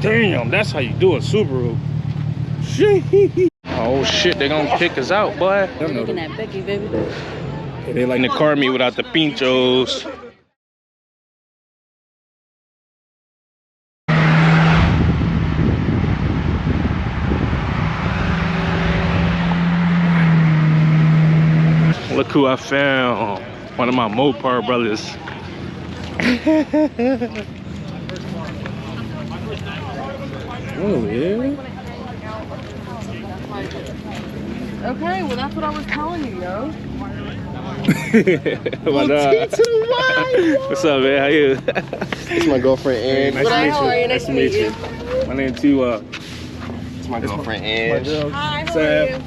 Damn, that's how you do a Subaru. Shit. Oh shit, they gonna kick us out, boy. I'm looking at Becky, baby. Yeah, they like in the car meet without the pinchos. Look who I found. One of my Mopar brothers. Oh yeah. Okay, well that's what I was telling you, yo. What's up, man? How you? It's my girlfriend, Ann. Nice to meet you. How are you? Nice to meet you. My name too. It's my girlfriend, Ann. Hi, how are you?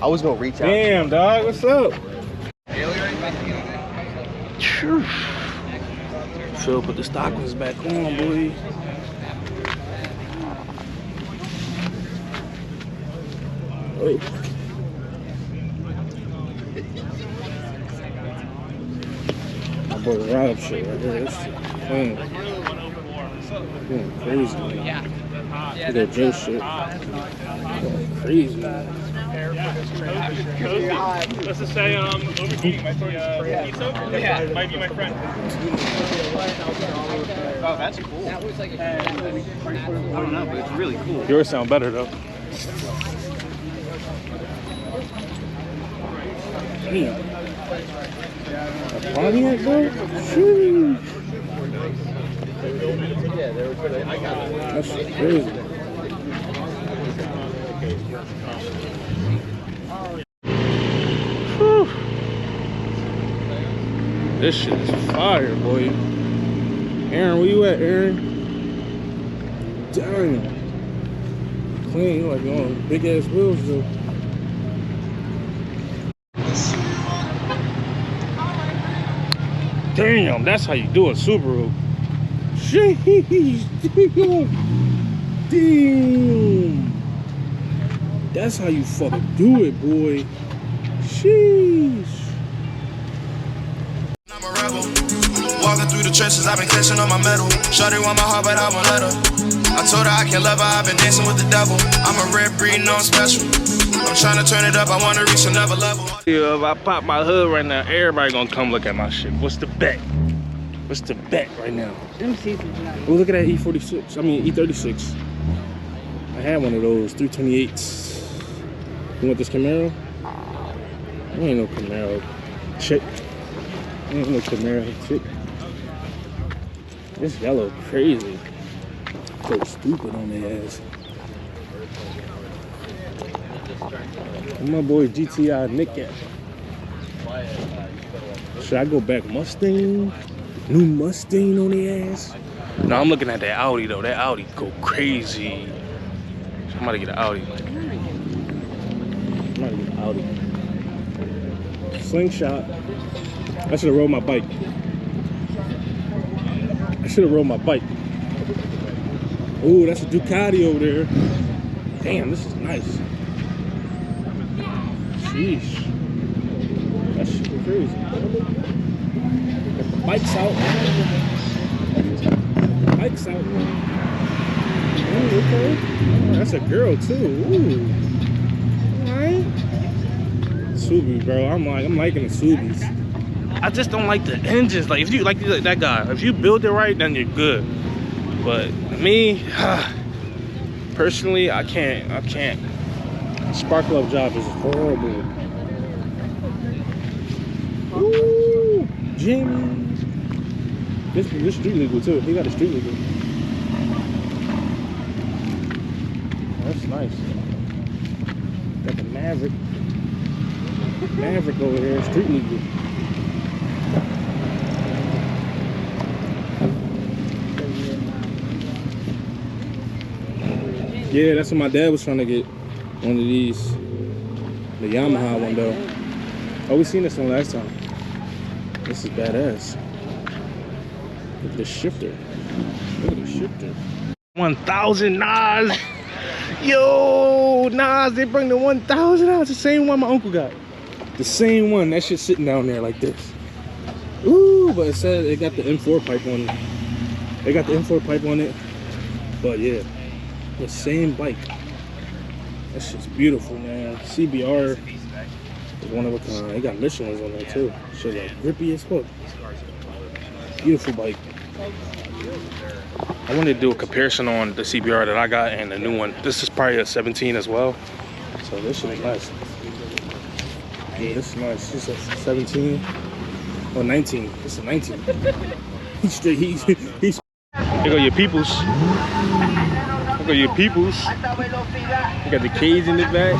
I was gonna reach out. Damn, dog. What's up? Phil put the stockings back on, boy. Oh. My boy Rob shit right here. This shit clean. Going crazy, man. Yeah. Look at Joe shit. Going crazy, man. Let's just say, overheating my pizza. Yeah. Might be my friend. Oh, that's cool. That was like I don't know, but it's really cool. Yours sound better though. Damn. A Pontiac, bro? Sheesh. That's crazy. Whew. This shit is fire, boy. Aaron, where you at, Aaron? Dang. Clean, you like on big ass wheels though. Damn, that's how you do a Subaru. Sheesh. Damn. That's how you fucking do it, boy. Sheesh. I'm a rebel. Walking through the trenches, I've been catching on my metal. Shawty want my heart, but I won't let her. I told her I can't love her, I've been dancing with the devil. I'm a red breed, no I'm special. I'm trying to turn it up, I want to reach another level. Yeah, if I pop my hood right now, everybody gonna come look at my shit. What's the bet? What's the bet right now? Oh, look at that E46. I mean E36. I had one of those 328s. You want this Camaro? You ain't no Camaro chick. You ain't no Camaro chick. This yellow crazy. So stupid on their ass. Where my boy GTI Nick at? Should I go back Mustang? New Mustang on the ass? No, I'm looking at that Audi though. That Audi go crazy. I'm about to get an Audi. I'm about to get an Audi. Slingshot. I should have rode my bike. I should have rode my bike. Ooh, that's a Ducati over there. Damn, this is nice. Sheesh. That shit is crazy. Got the bikes out. Bikes out. Ooh, okay. Oh, that's a girl too. Ooh. Alright. Subi, bro. I'm liking the Subis. I just don't like the engines. Like if you like that guy, if you build it right, then you're good. But me, personally, I can't. Spark Love job is horrible. Ooh, Jimmy. This street legal too. He got a street legal. That's nice. Got the Maverick. Maverick over here, street legal. Yeah, that's what my dad was trying to get. One of these. The Yamaha one though. Oh, we seen this one last time. This is badass. Look at the shifter. Look at the shifter. 1000 Nas. Yo, Nas, they bring the 1000 out. It's the same one my uncle got. The same one. That shit's sitting down there like this. Ooh, but it said it got the M4 pipe on it. They got the M4 pipe on it. But yeah, the same bike. That shit's beautiful, man. CBR is one of a kind. They got Michelin's on there too. Shit like grippy as fuck. Beautiful bike. I wanted to do a comparison on the CBR that I got and the new one. This is probably a 17 as well. So this shit is nice. Yeah, this is nice. This is a 17 or 19. This is a 19. He's straight. He's. Here go your peoples. Here go your peoples. You got the cage in the back.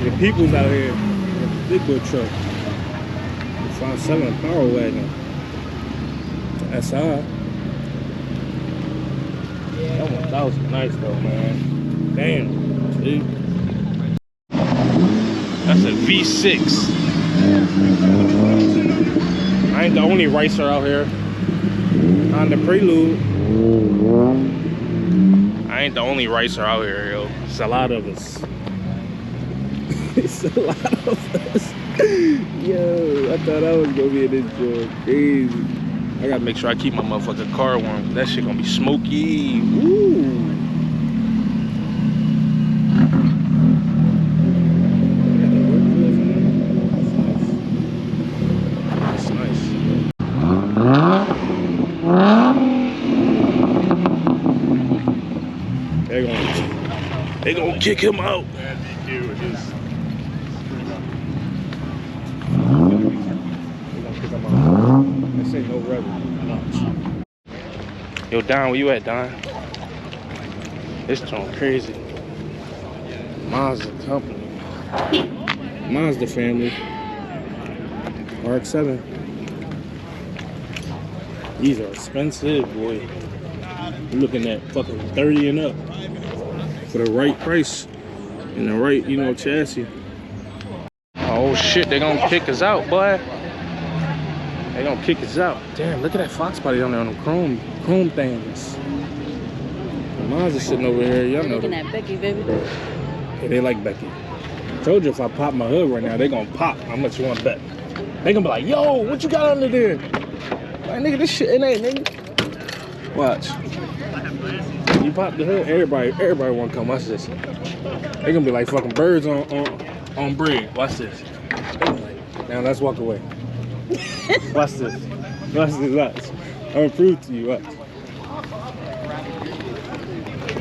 The peoples out here. Big boy truck. 5.7 power wagon. SI. That 1000 nice though, man. Damn. See? That's a V6. I ain't the only racer out here. On the Prelude. I ain't the only racer out here, yo. It's a lot of us. It's a lot of us. Yo, I thought I was gonna be in this joint. Crazy. I gotta make sure I keep my motherfucking car warm. That shit gonna be smoky. Woo. That's nice. They gonna kick him out. This ain't no rebel. Yo, Don, where you at, Don? This joint crazy. Mazda company. Mazda family. RX-7. These are expensive, boy. You're looking at fucking 30 and up for the right price and the right, you know, chassis. Oh shit, they gonna kick us out, boy. They gonna kick us out. Damn, look at that Fox body on there on them chrome things. The Mazda sitting over here, y'all know. Looking at Becky, baby. Yeah, they like Becky. I told you if I pop my hood right now, they gonna pop. How much you want to bet? They gonna be like, yo, what you got under there? Like, nigga, this shit it ain't, nigga. Watch. You pop the hood, everybody wanna come. Watch this. They gonna be like fucking birds on bread. Watch this. Now let's walk away. Watch this. Watch this. Watch. I'm gonna prove to you. Watch.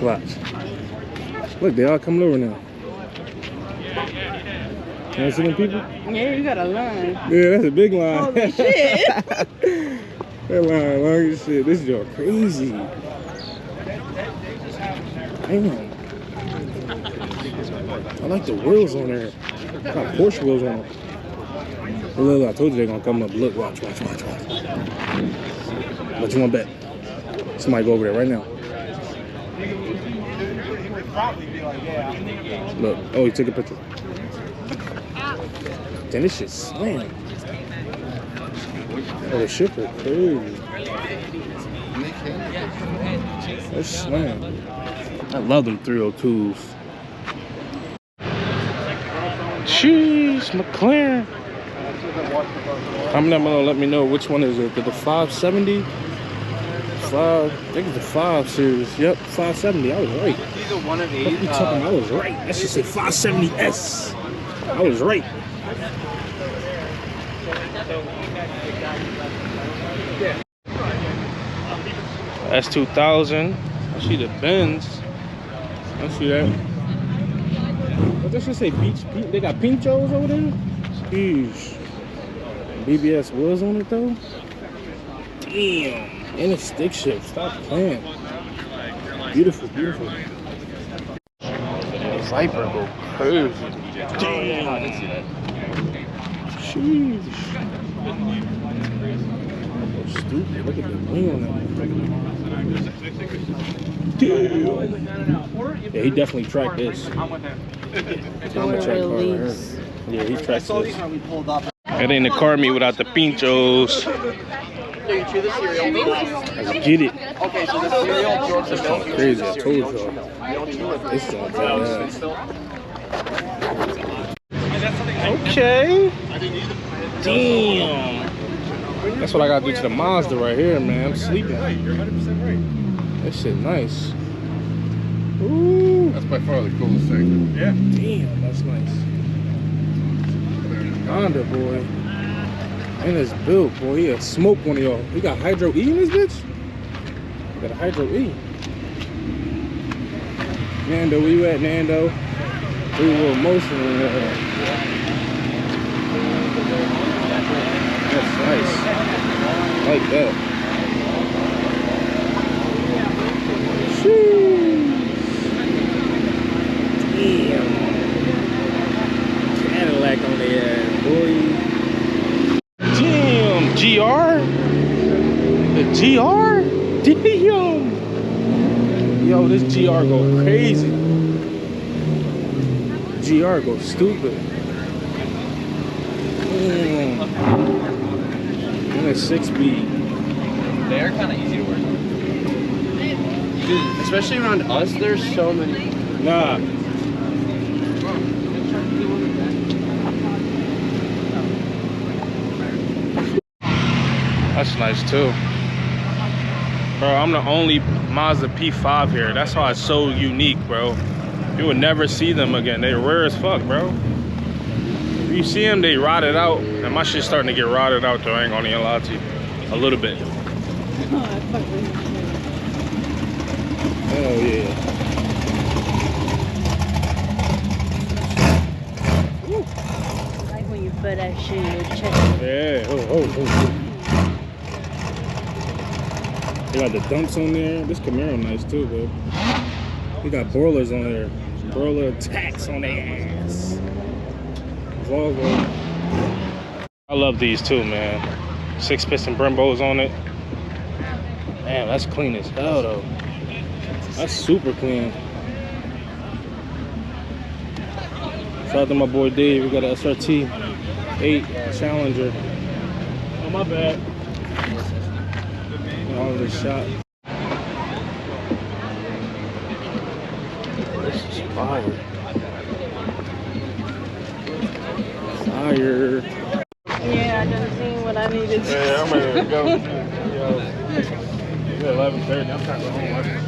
Watch. Look, they all coming over now. You see them people? Yeah, you got a line. Yeah, that's a big line. Holy shit. That line long as shit. This is crazy. Damn. I like the wheels on there. Got Porsche wheels on them. Look, I told you they're gonna come up. Look, watch. What you want to bet? Somebody go over there right now. Look, oh, he took a picture. Damn, this shit's slam. Oh, the shipper, crazy. That's slam. I love them 302s. Jeez, McLaren. I'm not gonna let me know which one is it. The 570? I think it's the 5 series. Yep, 570. I was right. These are one of these. I was right. That should say 570S. I was right. S2000. I see the Benz. I see that. What does it say? Beach? They got pinchos over there? Jeez. BBS was on it though? Damn. And it's stick shift. Stop playing. Beautiful, beautiful. Viper go crazy. Damn. Sheesh. So stupid. Look at the wing on that. Damn. Yeah, he definitely tracked this. I'm gonna check car right here. Yeah, he tracked this. It ain't a car meet without the pinchos. Let's get it. Okay, so the cereal absorbs the milk. Crazy, I told y'all. This is okay. Damn. That's what I gotta do to the Mazda right here, man. I'm sleeping. You're 100% right. This shit nice. Ooh. That's by far the coolest thing. Yeah. Damn, that's nice. Honda, boy. And it's built, boy. He'll smoke one of y'all. He got Hydro E in this bitch? He got a Hydro E. Nando, where you at, Nando? We were emotional in there. That's nice. I like that. Damn. Cadillac on the ass, boy. Damn, GR? The GR? Damn. Yo, this GR go crazy. GR go stupid. Damn. And a 6-speed. They are kind of easy to work on. Dude, especially around us, there's so many. Nah. That's nice too. Bro, I'm the only Mazda P5 here. That's why it's so unique, bro. You would never see them again. They're rare as fuck, bro. If you see them, they rotted out. And my shit's starting to get rotted out though. I ain't gonna even lie to you. A little bit. Hell yeah. Like when you put that shit in your chest. Yeah. Oh. They got the dumps on there. This Camaro nice too, bro. We got broilers on there. Broiler attacks on their ass. Volvo. I love these too, man. 6-piston Brembos on it. Damn, that's clean as hell though. That's super clean. Shout out to my boy Dave. We got an SRT 8 Challenger. Oh, my bad. All of this shot. This is fire. Fire. Yeah, I done seen what I needed. Yeah, I'm ready to go. Yo, it's 11:30. I'm trying to go home.